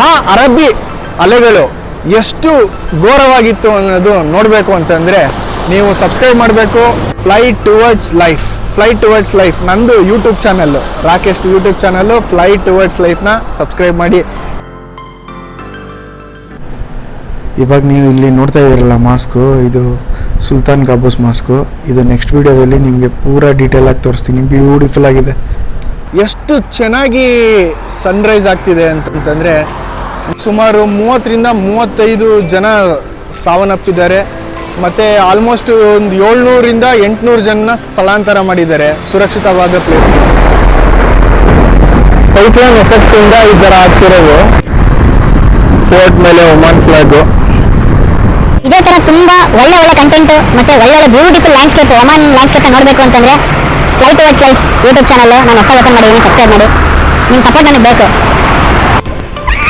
ಆ ಅರಬ್ಬಿ ಅಲೆಗಳು ಎಷ್ಟು ಘೋರವಾಗಿತ್ತು ಅನ್ನೋದು ನೋಡಬೇಕು ಅಂತಂದರೆ ನೀವು ಸಬ್ಸ್ಕ್ರೈಬ್ ಮಾಡಬೇಕು. ಫ್ಲೈ ಟುವರ್ಡ್ಸ್ ಲೈಫ್ ನಂದು YouTube channel, Rakesh YouTube channel fly towards ಲೈಫ್ನ ಸಬ್ಸ್ಕ್ರೈಬ್ ಮಾಡಿ. ಇವಾಗ ನೀವು ಇಲ್ಲಿ ನೋಡ್ತಾ ಇದ್ದೀರಲ್ಲ ಮಾಸ್ಕು, ಇದು ಸುಲ್ತಾನ್ ಕಾಬೂಸ್ ಮಾಸ್ಕು. ಇದು ನೆಕ್ಸ್ಟ್ ವಿಡಿಯೋದಲ್ಲಿ ನಿಮಗೆ ಪೂರಾ ಡೀಟೇಲ್ ಆಗಿ ತೋರಿಸ್ತೀನಿ. ಬ್ಯೂಟಿಫುಲ್ ಆಗಿದೆ. ಎಷ್ಟು ಚೆನ್ನಾಗಿ ಸನ್ರೈಸ್ ಆಗ್ತಿದೆ ಅಂತಂದರೆ ಸುಮಾರು 30ರಿಂದ 35 ಜನ ಸಾವನ್ನಪ್ಪಿದ್ದಾರೆ. ಮತ್ತು ಆಲ್ಮೋಸ್ಟ್ ಒಂದು 700ರಿಂದ 800 ಜನ ಸ್ಥಳಾಂತರ ಮಾಡಿದ್ದಾರೆ ಸುರಕ್ಷಿತವಾದ ಪ್ಲೇಸ್. ಸೈಕ್ಲೋನ್ ಎಫೆಕ್ಟಿಂದ ಈ ಥರ ಆಗ್ತಿರೋದು. ಫೋರ್ಟ್ ಮೇಲೆ ಒಮಾನ್ ಫ್ಲಾಗು. ಇದೇ ತರ ತುಂಬಾ ಒಳ್ಳೆ ಕಂಟೆಂಟ್ ಮತ್ತೆ ಒಳ್ಳೆ ಬ್ಯೂಟಿಫುಲ್ ಲ್ಯಾಂಡ್ಸ್ಕೇಪ್, ಒಮಾನ್ ಲ್ಯಾಂಡ್ಸ್ಕೇಪ್ ನೋಡಬೇಕು ಅಂತಂದ್ರೆ fly towards life YouTube channel ನಾನು ಹೊಸದಾಗಿ ಓಪನ್ ಮಾಡಿದ್ದೀನಿ. ಸಬ್ಸ್ಕ್ರೈಬ್ ಮಾಡಿ. ನಿಮ್ಮ ಸಪೋರ್ಟ್ ನನಗೆ ಬೇಕು.